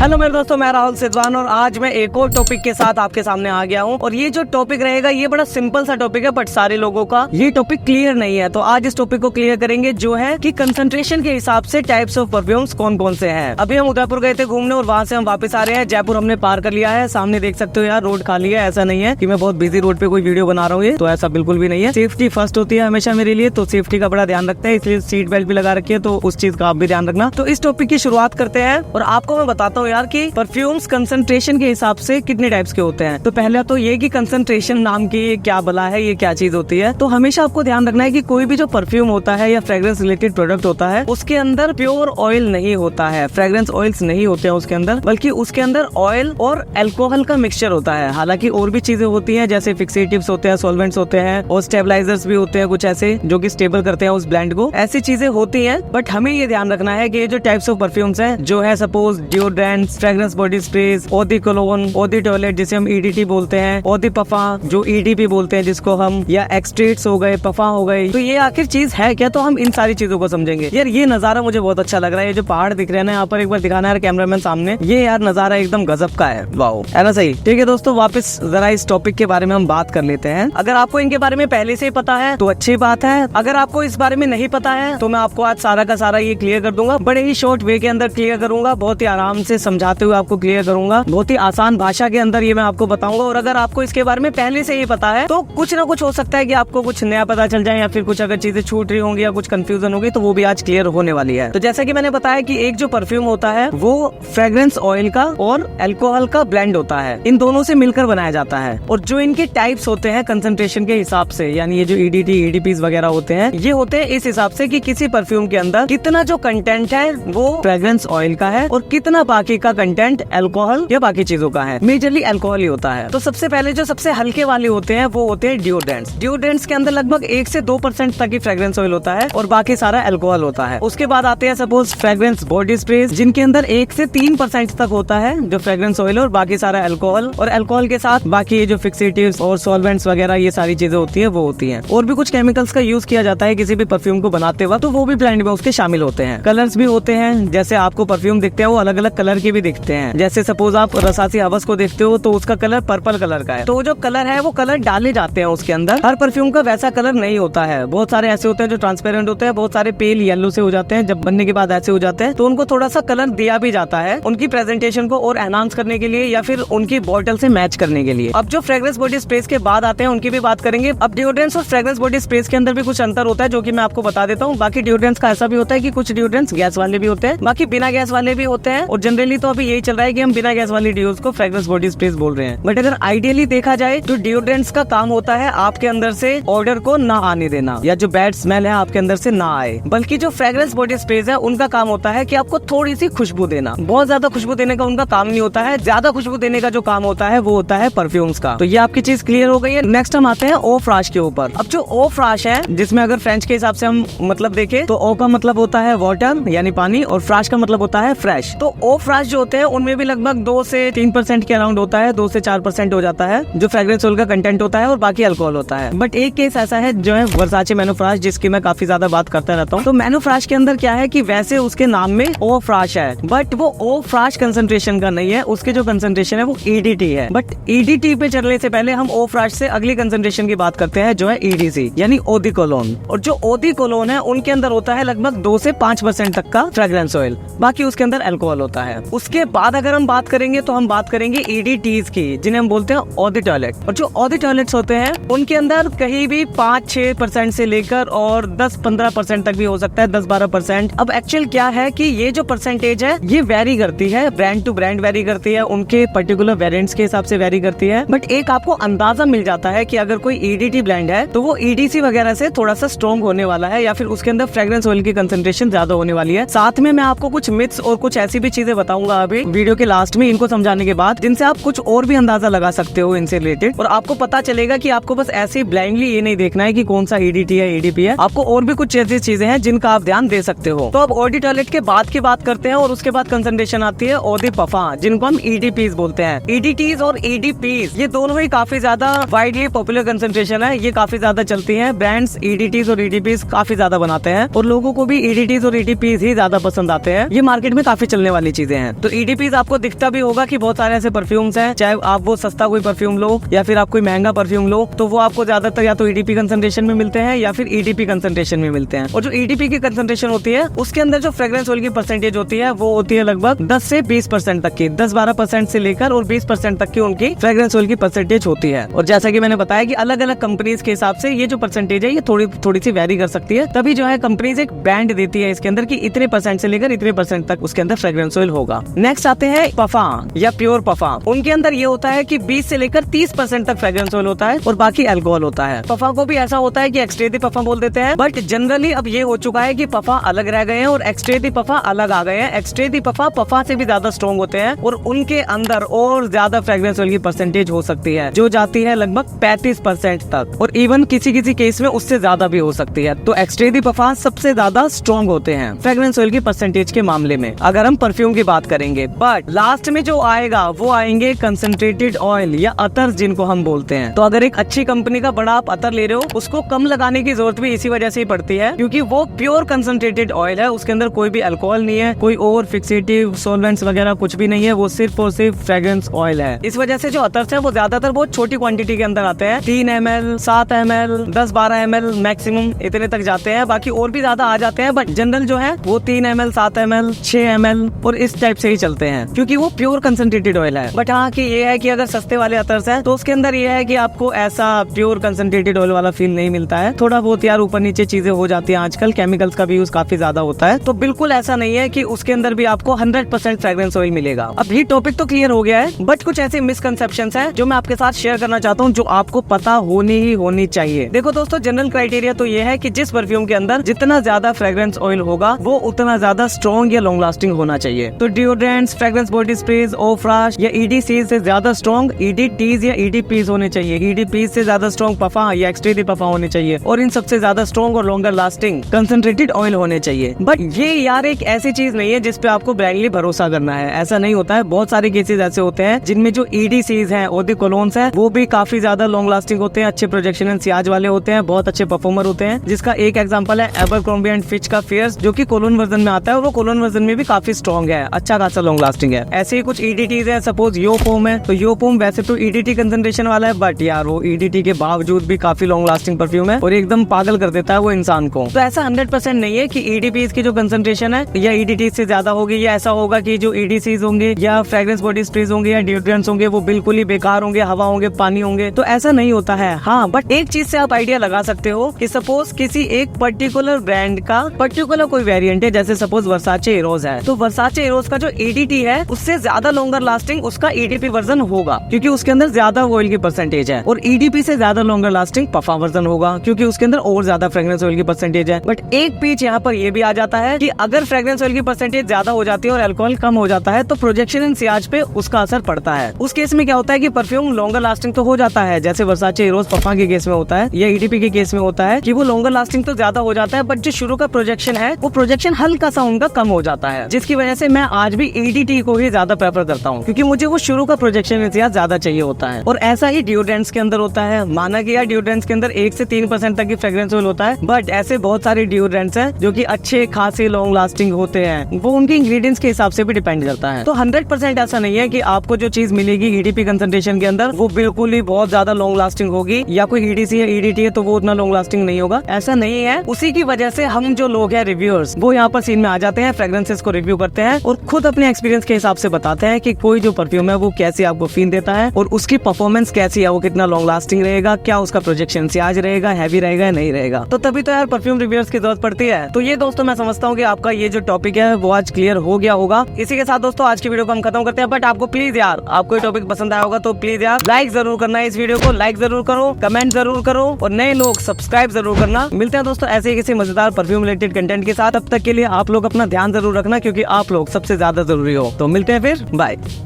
Hello मेरे दोस्तों, मैं राहुल सिद्धवान और आज मैं एक और टॉपिक के साथ आपके सामने आ गया हूं। और ये जो टॉपिक रहेगा ये बड़ा सिंपल सा टॉपिक है, बट सारे लोगों का ये टॉपिक क्लियर नहीं है। तो आज इस टॉपिक को क्लियर करेंगे, जो है कि कंसंट्रेशन के हिसाब से टाइप्स ऑफ परफ्यूम्स कौन कौन से हैं। अभी हम उदयपुर गए थे घूमने और वहाँ से हम वापस आ रहे हैं। जयपुर हमने पार कर लिया है। सामने देख सकते हो यार, रोड खाली है। ऐसा नहीं है कि मैं बहुत बिजी रोड पे कोई वीडियो बना रहा हूँ, तो ऐसा बिल्कुल भी नहीं है। सेफ्टी फर्स्ट होती है हमेशा मेरे लिए, तो सेफ्टी का बड़ा ध्यान रखते हैं, इसलिए सीट बेल्ट भी लगा रखी है, तो उस चीज का आप भी ध्यान रखना। तो इस टॉपिक की शुरुआत करते हैं और आपको मैं बताता हूँ यार कि परफ्यूम्स कंसंट्रेशन के हिसाब से कितने टाइप्स के होते हैं। तो पहला तो ये कि कंसंट्रेशन नाम की क्या बला है, ये क्या चीज होती है। तो हमेशा आपको ध्यान रखना है कि कोई भी जो परफ्यूम होता है या फ्रेग्रेंस रिलेटेड प्रोडक्ट होता है, उसके अंदर प्योर ऑयल नहीं होता है, फ्रेग्रेंस ऑयल्स नहीं होते हैं उसके अंदर, बल्कि उसके अंदर ऑयल और अल्कोहल का मिक्सचर होता है। हालांकि और भी चीजें होती हैं, जैसे फिक्सेटिव्स होते हैं, सॉल्वेंट्स होते हैं और स्टेबलाइजर्स भी होते हैं कुछ ऐसे, जो कि स्टेबल करते हैं उस ब्लेंड को। ऐसी चीजें होती हैं, बट हमें ये ध्यान रखना है कि ये जो टाइप्स ऑफ परफ्यूम्स हैं, जो है suppose deodorants, fragrance body sprays, ओदी कोलोन, ओदी टॉयलेट जिसे हम ईडीटी बोलते हैं, ओदी पफा जो ईडीपी बोलते हैं जिसको हम, या एक्सट्रेट्स हो गए, पफा हो गई, तो ये आखिर चीज है क्या। तो हम इन सारी चीजों को समझेंगे। यार ये नजारा मुझे बहुत अच्छा लग रहा है, ये जो पहाड़ दिख रहे हैं ना यहाँ पर, एक बार दिखाना है कैमरामैन सामने, ये यार नजारा एकदम गजब का है। वाओ, है ना सही। ठीक है दोस्तों, वापस जरा इस टॉपिक के बारे में हम बात कर लेते हैं। अगर आपको इनके बारे में पहले से ही पता है तो अच्छी बात है। अगर आपको इस बारे में नहीं पता है तो मैं आपको आज सारा का सारा ये क्लियर कर दूंगा, बड़े ही शॉर्ट वे के अंदर क्लियर करूंगा, बहुत ही आराम से समझाते हुए आपको क्लियर करूंगा, बहुत ही आसान भाषा के अंदर ये मैं आपको बताऊंगा। और अगर आपको इसके बारे में पहले से ही पता है तो कुछ ना कुछ हो सकता है कि आपको कुछ नया पता चल जाए, या फिर कुछ अगर चीजें छूट रही होंगी या कुछ कंफ्यूजन होगी, तो वो भी आज क्लियर होने वाली है। तो जैसा कि मैंने बताया कि एक जो परफ्यूम होता है वो फ्रेग्रेंस ऑयल का और अल्कोहल का ब्लेंड होता है, इन दोनों से मिलकर बनाया जाता है। और जो इनके टाइप्स होते हैं कंसंट्रेशन के हिसाब से, यानी ये जो ईडीटी ईडीपीज वगैरह होते हैं, ये होते हैं इस हिसाब से कि किसी परफ्यूम के अंदर कितना जो कंटेंट है वो फ्रेग्रेंस ऑयल का है और कितना बाकी का कंटेंट अल्कोहल या बाकी चीजों का है। मेजरली अल्कोहल ही होता है। तो सबसे पहले जो सबसे हल्के वाले होते हैं वो होते हैं डिओड्रेंट्स। डिओड्रेंट्स के अंदर लगभग 1 से 2% तक ही फ्रेग्रेंस ऑयल होता है और बाकी सारा अल्कोहल होता है। उसके बाद आते हैं सपोज फ्रेग्रेंस बॉडी स्प्रेज, जिनके अंदर 1 से 3% तक होता है जो फ्रेग्रेंस ऑयल और बाकी सारा अल्कोहल, और अल्कोहल के साथ बाकी ये जो फिक्सेटिव्स और सॉल्वेंट्स वगैरह ये सारी चीजें होती है वो होती है। और भी कुछ केमिकल्स का यूज किया जाता है किसी भी परफ्यूम को बनाते वक्त, तो वो भी ब्लेंड में उसके शामिल होते हैं। कलर्स भी होते हैं, जैसे आपको परफ्यूम दिखते हैं वो अलग अलग कलर के भी दिखते हैं। जैसे सपोज आप रसासी हवस को देखते हो तो उसका कलर पर्पल कलर का है, तो जो कलर है वो कलर डाले जाते हैं उसके अंदर। हर परफ्यूम का वैसा कलर नहीं होता है, बहुत सारे ऐसे होते हैं जो ट्रांसपेरेंट होते हैं, बहुत सारे पेल येलो से हो जाते हैं, जब बनने के बाद ऐसे हो जाते हैं, तो उनको थोड़ा सा कलर दिया भी जाता है उनकी प्रेजेंटेशन को और एनहांस करने के लिए, या फिर उनकी बॉटल से मैच करने के लिए। अब जो फ्रेग्रेंस बॉडी स्प्रेज के बाद आते हैं उनकी भी बात करेंगे। अब डिओड्रेंट्स और फ्रेग्रेंस बॉडी स्प्रेज के अंदर भी कुछ अंतर होता है, जो कि मैं आपको बता देता हूँ। बाकी डिओड्रेंट्स का ऐसा भी होता है कि कुछ डिओड्रेंट्स गैस वाले भी होते हैं, बाकी बिना गैस वाले भी होते हैं, और जनरली तो अभी यही चल रहा है कि हम बिना गैस वाली डिओस को फ्रेग्रेंस बॉडी स्प्रेज बोल रहे हैं। बट अगर आइडियली देखा जाए तो डिओड्रेंट्स का काम होता है आपके अंदर से ऑर्डर को ना आने देना, या जो बैड स्मेल है आपके अंदर से ना आए। बल्कि जो फ्रेग्रेंस बॉडी स्प्रेज है उनका काम होता है कि आपको थोड़ी सी खुशबू देना। बहुत ज्यादा खुशबू देने का उनका काम नहीं होता है, ज्यादा खुशबू देने का जो काम होता है वो होता है परफ्यूम्स का। तो ये आपकी चीज क्लियर हो गई है। नेक्स्ट हम आते हैं ओ फ्राश के ऊपर। अब जो ओ फ्राश है, जिसमें अगर फ्रेंच के हिसाब से हम मतलब देखें तो ओ का मतलब होता है वाटर यानी पानी, और फ्राश का मतलब होता है फ्रेश। तो ओ फ्राश जो होते हैं उनमें भी लगभग 2 से 3% के अराउंड होता है, 2 से 4% हो जाता है जो फ्रेग्रेंस ऑयल का कंटेंट होता है, और बाकी अल्कोहल होता है। बट एक केस ऐसा है जो है वर्साचे मैनोफ्राश, जिसकी मैं काफी ज्यादा बात करता रहता हूँ। तो मैनोफ्राश के अंदर क्या है कि वैसे उसके नाम में ओ फ्राश है, बट वो ओ फ्राश कंसंट्रेशन का नहीं है, उसके जो कंसंट्रेशन है वो ईडीटी है। बट ईडीटी पे चलने से पहले हम ओ फ्राश से अगली कंसंट्रेशन की बात करते हैं, जो है ईडीसी यानी ओदी कोलोन। और जो ओदी कोलोन है उनके अंदर होता है लगभग 2 से 5% तक का फ्रेग्रेंस ऑयल, बाकी उसके अंदर अल्कोहल होता है। उसके बाद अगर हम बात करेंगे तो हम बात करेंगे ईडीटीज की, जिन्हें हम बोलते हैं ओदी टॉयलेट। और जो ओदी टॉयलेट्स होते हैं उनके अंदर कहीं भी 5-6% से लेकर और 10-15% तक भी हो सकता है, 10-12%। अब एक्चुअल क्या है कि ये जो परसेंटेज है ये वेरी करती है, ब्रांड टू ब्रांड वेरी करती है, उनके पर्टिकुलर वेरिएंट्स के हिसाब से वेरी करती है। बट एक आपको अंदाजा मिल जाता है कि अगर कोई ईडीटी ब्लेंड है तो वो ईडीसी वगैरह से थोड़ा सा स्ट्रॉन्ग होने वाला है, या फिर उसके अंदर फ्रेग्रेंस ऑयल की कंसंट्रेशन ज्यादा होने वाली है। साथ में मैं आपको कुछ मिथ्स और कुछ ऐसी भी चीजें बताऊंगा अभी वीडियो के लास्ट में, इनको समझाने के बाद, जिनसे आप कुछ और भी अंदाजा लगा सकते हो इनसे रिलेटेड, और आपको पता चलेगा कि आपको बस ऐसे ब्लाइंडली ये नहीं देखना है कि कौन सा ईडीटी है ईडीपी है, आपको और भी कुछ ऐसी चीजें हैं जिनका आप ध्यान दे सकते हो। तो अब ओडी टॉयलेट के बाद की बात करते हैं, और उसके बाद कंसंट्रेशन आती है ओदी पफा, जिनको हम ईडीपीज बोलते हैं। ईडीटीज और ईडीपीज ये दोनों ही काफी ज्यादा वाइडली पॉपुलर कंसंट्रेशन है, ये काफी ज्यादा चलती है। ब्रांड्स ईडीटीज और ईडीपीज काफी ज्यादा बनाते हैं, और लोगों को भी ईडीटीज और ईडीपीज ही ज्यादा पसंद आते हैं। ये मार्केट में काफी चलने वाली चीजें हैं। हैं। तो EDPs आपको दिखता भी होगा कि बहुत सारे ऐसे परफ्यूम्स हैं, चाहे आप वो सस्ता कोई परफ्यूम लो या फिर आप कोई महंगा परफ्यूम लो, तो वो आपको ज्यादातर या तो EDP कंसंट्रेशन में मिलते हैं या फिर EDP कंसंट्रेशन में मिलते हैं। और जो EDP की कंसंट्रेशन होती है उसके अंदर जो फ्रेग्रेंस ऑयल की परसेंटेज होती है वो होती है लगभग 10 से 20% तक की, 10-12% से लेकर और 20% तक की उनकी फ्रेग्रेंस ऑयल की परसेंटेज होती है। और जैसा कि मैंने बताया कि अलग अलग कंपनीज के हिसाब से ये जो परसेंटेज है ये थोड़ी सी वेरी कर सकती है, तभी जो है कंपनीज एक बैंड देती है इसके अंदर कि इतने % से लेकर इतने % तक उसके अंदर फ्रेग्रेंस ऑयल होगा। नेक्स्ट आते हैं पफा या प्योर पफा। उनके अंदर ये होता है कि 20 से लेकर 30% तक फ्रेग्रेंस ऑयल होता है और बाकी अल्कोहल होता है। पफा को भी ऐसा होता है कि एक्सट्रेदी पफा बोल देते हैं, बट जनरली अब ये हो चुका है कि पफा अलग रह गए हैं और एक्सट्रेदी पफा अलग आ गए हैं। एक्सट्रेदी पफा से भी ज्यादा स्ट्रॉन्ग होते हैं और उनके अंदर और ज्यादा फ्रेग्रेंस ऑयल की परसेंटेज हो सकती है, जो जाती है लगभग 35% तक, और इवन किसी केस में उससे ज्यादा भी हो सकती है। तो एक्सट्रेदी पफा सबसे ज्यादा स्ट्रॉन्ग होते हैं फ्रेग्रेंस ऑयल की परसेंटेज के मामले में, अगर हम परफ्यूम की बात करेंगे। बट लास्ट में जो आएगा वो आएंगे कंसंट्रेटेड ऑयल या अतर, जिनको हम बोलते हैं। तो अगर एक अच्छी कंपनी का बड़ा आप अतर ले रहे हो, उसको कम लगाने की जरूरत भी इसी वजह से ही पड़ती है क्योंकि वो प्योर कंसंट्रेटेड ऑयल है, उसके अंदर कोई भी अल्कोहल नहीं है, कोई ओवर फिक्सेटिव सॉल्वेंट्स वगैरह कुछ भी नहीं है, वो सिर्फ और सिर्फ फ्रेग्रेंस ऑयल है। इस वजह से जो अतर्स है वो ज्यादातर बहुत छोटी क्वांटिटी के अंदर आते हैं, 3 ml, 7 ml, 10-12 ml मैक्सिमम इतने तक जाते हैं, बाकी और भी ज्यादा आ जाते हैं, बट जनरल जो है वो 3 ml, 7 ml, 6 ml और इस टाइप से ही चलते हैं क्योंकि वो प्योर कंसंट्रेटेड ऑयल है। बट हाँ कि ये है कि अगर सस्ते वाले अतर्स है तो उसके अंदर ये है कि आपको ऐसा प्योर कंसंट्रेटेड ऑयल वाला फील नहीं मिलता है, थोड़ा बहुत यार ऊपर नीचे चीजें हो जाती है, आजकल केमिकल्स का भी यूज काफी ज्यादा होता है, तो बिल्कुल ऐसा नहीं है कि उसके अंदर भी आपको 100% फ्रेग्रेंस ऑयल मिलेगा। अब ये टॉपिक तो क्लियर हो गया है, बट कुछ ऐसे मिसकंसेप्शंस हैं जो मैं आपके साथ शेयर करना चाहता हूँ जो आपको पता होनी चाहिए। देखो दोस्तों, जनरल क्राइटेरिया तो ये है कि जिस परफ्यूम के अंदर जितना ज्यादा फ्रेग्रेंस ऑयल होगा वो उतना ज्यादा स्ट्रॉन्ग या लॉन्ग लास्टिंग होना चाहिए। तो डिओड्रेंट्स, फ्रेग्रेंस बॉडी स्प्रेज, ओफ्राश या EDC से ज्यादा स्ट्रॉन्ग EDTs या EDPs होने चाहिए, EDPs से ज्यादा स्ट्रॉन्ग पफा या एक्सट्रेदी पफा होने चाहिए, और इन सबसे ज्यादा स्ट्रॉन्ग और लॉन्गर लास्टिंग कंसंट्रेटेड ऑयल होने चाहिए। बट ये यार एक ऐसी चीज नहीं है जिसपे आपको ब्लाइंडली भरोसा करना है, ऐसा नहीं होता है। बहुत सारे केसेस ऐसे होते हैं जिनमें जो EDCs हैं, ऑडी कोलोन्स हैं, वो भी काफी ज्यादा लॉन्ग लास्टिंग होते हैं, अच्छे प्रोजेक्शन एंड सियाज वाले होते हैं, बहुत अच्छे परफॉर्मर होते हैं, जिसका एक एग्जांपल है एबरक्रोम्बी एंड फिच का फियर्स, जो कि कोलोन वर्जन में आता है और वो कोलोन वर्जन में भी काफी स्ट्रॉन्ग है, अच्छा खासा लॉन्ग लास्टिंग है। ऐसे ही कुछ EDTs है, सपोज योफोम है, तो योफोम वैसे तो EDT कंसंट्रेशन वाला है, बट यार वो EDT के बावजूद भी काफी लॉन्ग लास्टिंग परफ्यूम है और एकदम पागल कर देता है वो इंसान को। तो ऐसा 100% नहीं है कि EDPs की जो कंसंट्रेशन है या EDT से ज्यादा होगी, या ऐसा होगा कि जो EDCs होंगे या फ्रेग्रेंस बॉडी स्प्रेज होंगे या डिओड्रेंट्स होंगे वो बिल्कुल ही बेकार होंगे, हवा होंगे, पानी होंगे, तो ऐसा नहीं होता है। हाँ, बट एक चीज से आप आइडिया लगा सकते हो कि सपोज किसी एक पर्टिकुलर ब्रांड का पर्टिकुलर कोई वेरिएंट है, जैसे सपोज वर्साचे एरोज है, तो वर्साचे एरोज का जो EDT है उससे ज्यादा लॉन्गर लास्टिंग उसका EDP वर्जन होगा क्योंकि उसके अंदर ज्यादा ऑयल की परसेंटेज है, और EDP से ज्यादा लॉन्गर लास्टिंग पफा वर्जन होगा क्योंकि उसके अंदर और ज्यादा फ्रेग्रेंस ऑयल की परसेंटेज है। बट एक बीच यहाँ पर ये भी आ जाता है कि अगर फ्रेग्रेंस ऑयल की परसेंटेज ज्यादा हो जाती है और अल्कोहल कम हो जाता है तो प्रोजेक्शन एंड सियाज पे उसका असर पड़ता है। उस केस में क्या होता है कि परफ्यूम लॉन्गर लास्टिंग तो हो जाता है, जैसे वर्साचे एरोज पफा के केस में होता है या EDP के केस में होता है कि वो लॉन्गर लास्टिंग तो ज्यादा हो जाता है, बट जो शुरू का प्रोजेक्शन है वो प्रोजेक्शन हल्का सा उनका कम हो जाता है, जिसकी वजह से मैं आज भी EDT को ही ज्यादा प्रेफर करता हूँ क्योंकि मुझे वो शुरू का प्रोजेक्शन ज्यादा चाहिए होता है। और ऐसा ही डिओड्रेंट्स के अंदर होता है, माना कि यार डिओड्रेंट्स के अंदर 1 से 3% तक की फ्रेग्रेंस ऑयल होता है, बट ऐसे बहुत सारे डिओड्रेंट्स हैं जो कि अच्छे खासे लॉन्ग लास्टिंग होते हैं, वो उनके इंग्रेडिएंट्स के हिसाब से भी डिपेंड करता है। तो 100% ऐसा नहीं है कि आपको जो चीज मिलेगी EDP कंसंट्रेशन के अंदर वो बिल्कुल ही बहुत ज्यादा लॉन्ग लास्टिंग होगी, या कोई EDC या EDT है तो वो उतना लॉन्ग लास्टिंग नहीं होगा, ऐसा नहीं है। उसी की वजह से हम जो लोग हैं रिव्यूअर्स, वो यहाँ पर सीन में आ जाते हैं, फ्रेग्रेंसेस को रिव्यू करते हैं और खुद अपने एक्सपीरियंस के हिसाब से बताते हैं कि कोई जो परफ्यूम है वो कैसे आपको फील देता है और उसकी परफॉर्मेंस कैसी है, वो कितना लॉन्ग लास्टिंग रहेगा, क्या उसका प्रोजेक्शन सियाज रहेगा, हैवी रहेगा, नहीं रहेगा। तो तभी तो यार परफ्यूम रिव्यूअर्स की जरूरत पड़ती है। तो ये दोस्तों मैं समझता हूँ कि आपका ये जो टॉपिक है वो आज क्लियर हो गया होगा। इसी के साथ दोस्तों आज की वीडियो को हम खत्म करते हैं, बट आपको प्लीज यार, आपको ये टॉपिक पसंद आया होगा तो प्लीज यार लाइक जरूर करना है, इस वीडियो को लाइक जरूर करो, कमेंट जरूर करो और नए लोग सब्सक्राइब जरूर करना। मिलते हैं दोस्तों ऐसे ही किसी मजेदार परफ्यूम रिलेटेड कंटेंट के साथ, तब तक के लिए आप लोग अपना ध्यान जरूर रखना क्योंकि आप लोग सबसे ज्यादा जरूरी हो। तो मिलते हैं फिर, बाय।